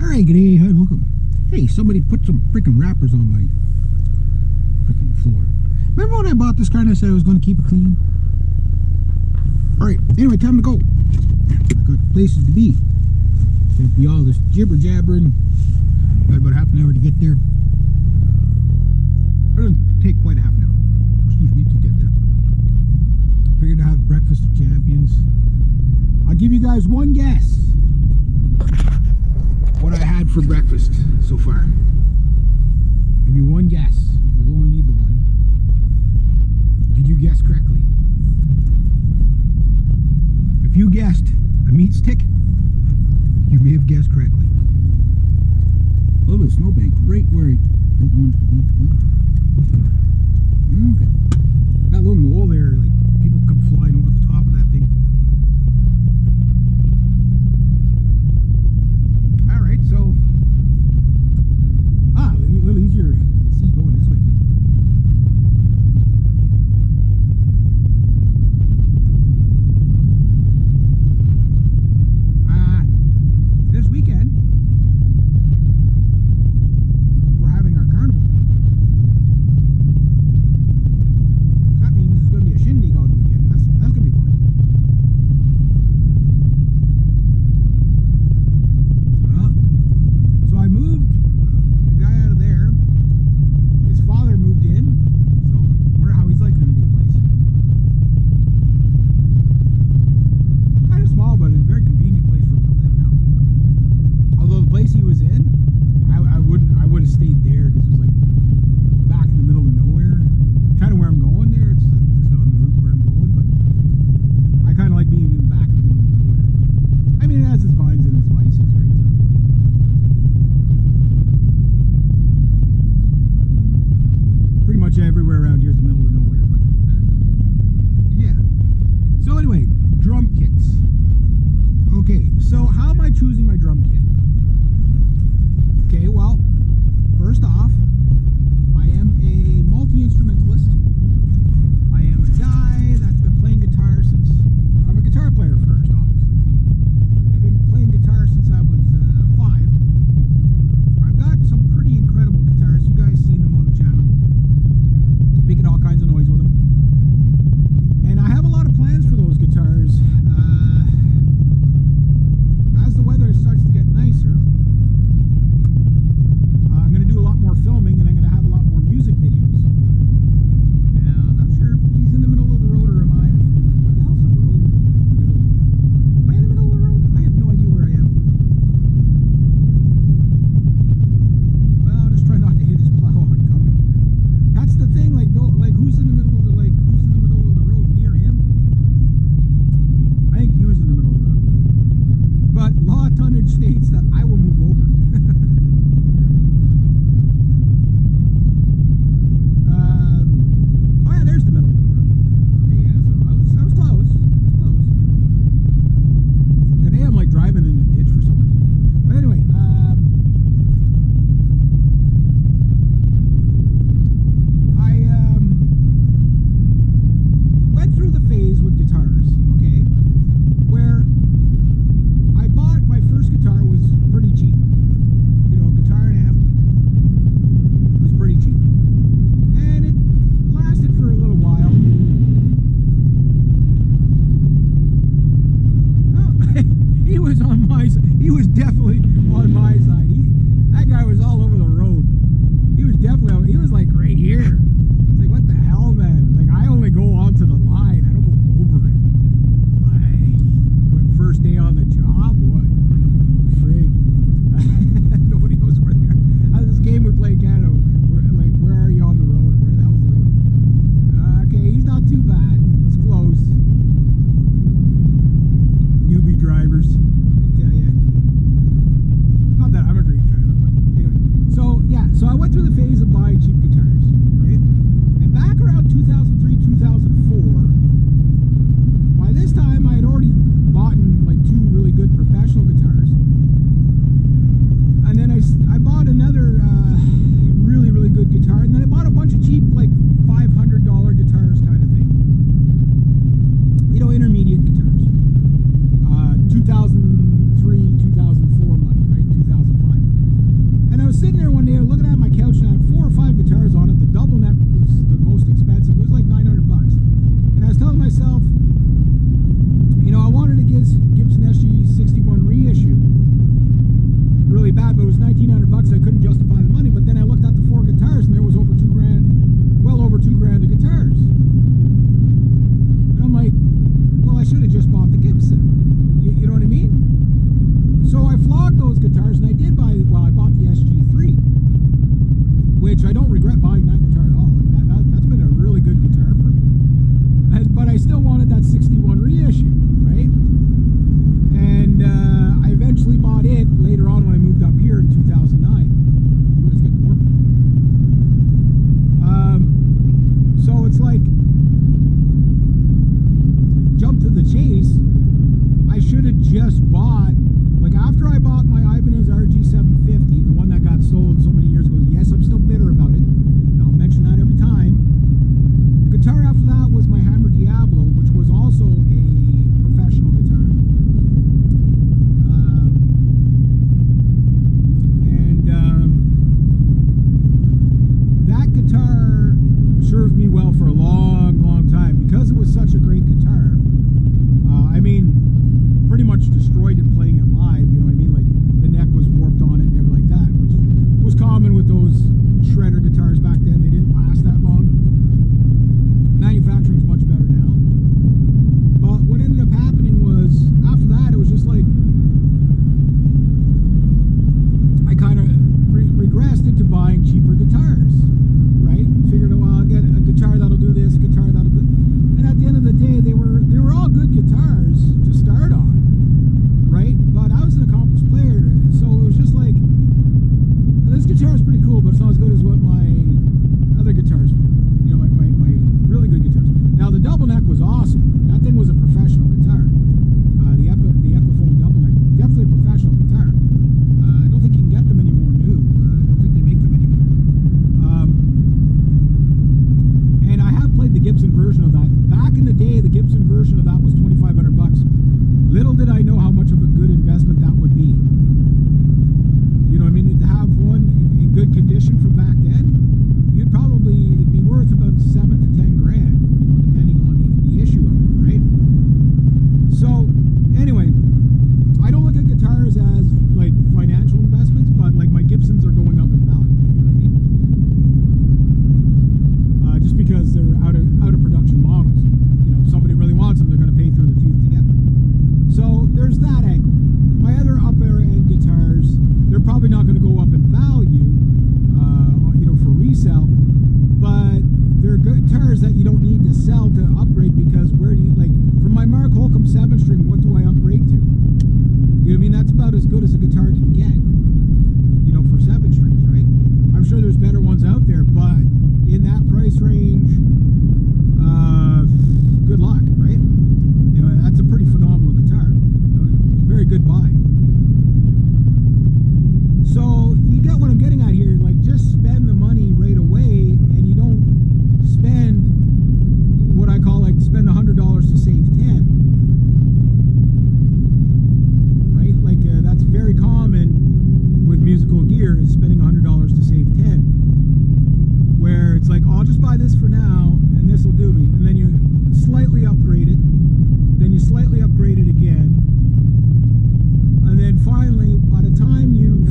Alright, good day, hi, welcome. Hey, somebody put some freaking wrappers on my freaking floor. Remember when I bought this car and I said I was going to keep it clean? Alright, anyway, time to go. I got places to be. Can't be all this jibber jabbering. Got about half an hour to get there. It doesn't take quite a half an hour, excuse me, to get there. Figured to have breakfast of champions. I'll give you guys one guess what I had for breakfast so far. Give you one guess. You only need the one. Did you guess correctly? If you guessed a meat stick, you may have guessed correctly. A little bit of snowbank right where I don't want it to be. Okay. That little knoll there, like people come flying over the top of that thing. Alright, so a little easier to see going this way. This weekend we're having our carnival. guitars, and I did buy, well, I bought the SG3, which I don't regret buying that guitar at all. Like that's been a really good guitar for me. But I still wanted that 61 reissue, right? And I eventually bought it later on when I moved up here in 2009. Ooh, it's getting warm. So it's like, jump to the chase, I should have just bought, like after I bought my Ibanez RG750, the one that got stolen so many years ago, yes, I'm still bitter about it, and I'll mention that every time. The guitar after that was my Hammer Diablo, which was also a professional guitar. That guitar served me well for a long, long time because it was such a great guitar. I mean, pretty much destroyed it playing it live, you know what I mean? Like, the neck was warped on it and everything like that, which was common with those shredder guitars back then. They didn't last that long. Manufacturing's much better now. But what ended up happening was, after that, it was just like, I kind of regressed into buying cheaper guitars, right? Figured, well, I'll get a guitar that'll do this, a guitar that'll do. And at the end of the day, they were all good guitars to start on, right? But I was an accomplished player, so it was just like, this guitar is pretty cool, but it's not as good as what my other guitars were. You know, my really good guitars. Now the double neck was awesome. That thing was a professional guitar. The Epiphone double neck, definitely a professional guitar. I don't think you can get them anymore new. I don't think they make them anymore. And I have played the Gibson version of that. Back in the day, the Gibson version of that was $2,500 bucks. Little did I know how much of a good investment that would be. You know what I mean? To have one in good condition from back then, it'd be worth about 7 to 10 grand, you know, depending on the issue of it, right? So, anyway, I don't look at guitars as like financial investments, but like my Gibsons are going up in value, you know what I mean? Just because they're out of production models. You know, if somebody really wants them, they're going to pay through the teeth to get them. So there's that angle. My other upper end guitars, they're probably not going to go up in value, you know, for resale, but they're guitars that you don't need to sell to upgrade, because where do you, like, for my Mark Holcomb 7-string, what do I upgrade to? You know what I mean? That's about as good as a guitar can get, you know, for 7 strings, right? I'm sure there's better ones out there, but in that price range, good luck, right? You know, that's a pretty phenomenal guitar. Very good buy. So you get what I'm getting at here. Like, just spend the money right away, and you don't spend what I call, like, spend $100 to save 10. Right? Like, that's very common with musical gear, is spending $100 to save 10. Where it's like, oh, I'll just buy this for now, and this will do me. And then you slightly upgrade it, then you slightly upgrade it again, and then finally, by the time you've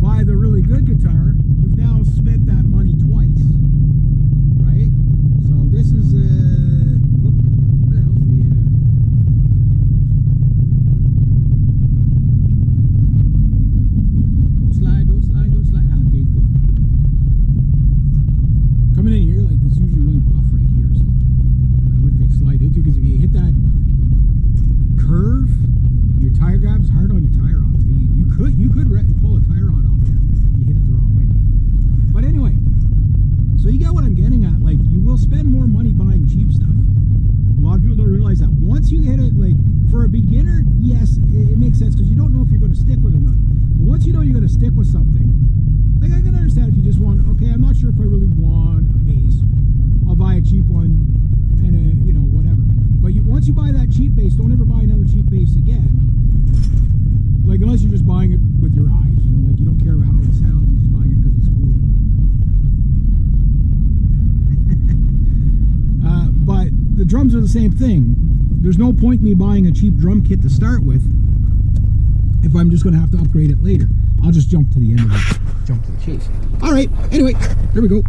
buy the really good guitar, you've now spent that money twice, right? So this is what the hell's the don't slide. Okay, good. Coming in here, like, it's usually really rough right here, so I don't like to slide into, because if you hit that curve, your tire grabs hard on your tie rod. You could pull a tie rod off there. You hit it the wrong way. But anyway, so you get what I'm getting at. Like, you will spend more money buying cheap stuff. A lot of people don't realize that. Once you hit it, like, for a beginner, yes, it makes sense, because you don't know if you're going to stick with it or not. But once you know you're going to stick with something, like, I can understand if you just want, okay, I'm not sure if I really want a bass. I'll buy a cheap one and you know, whatever. But once you buy that cheap bass, don't ever buy another cheap bass again. Like, unless you're just buying it with your eyes, you know, like, you don't care how it sounds, you're just buying it because it's cool. But the drums are the same thing. There's no point me buying a cheap drum kit to start with if I'm just going to have to upgrade it later. I'll just jump to the end of it, jump to the chase. All right, anyway, there we go.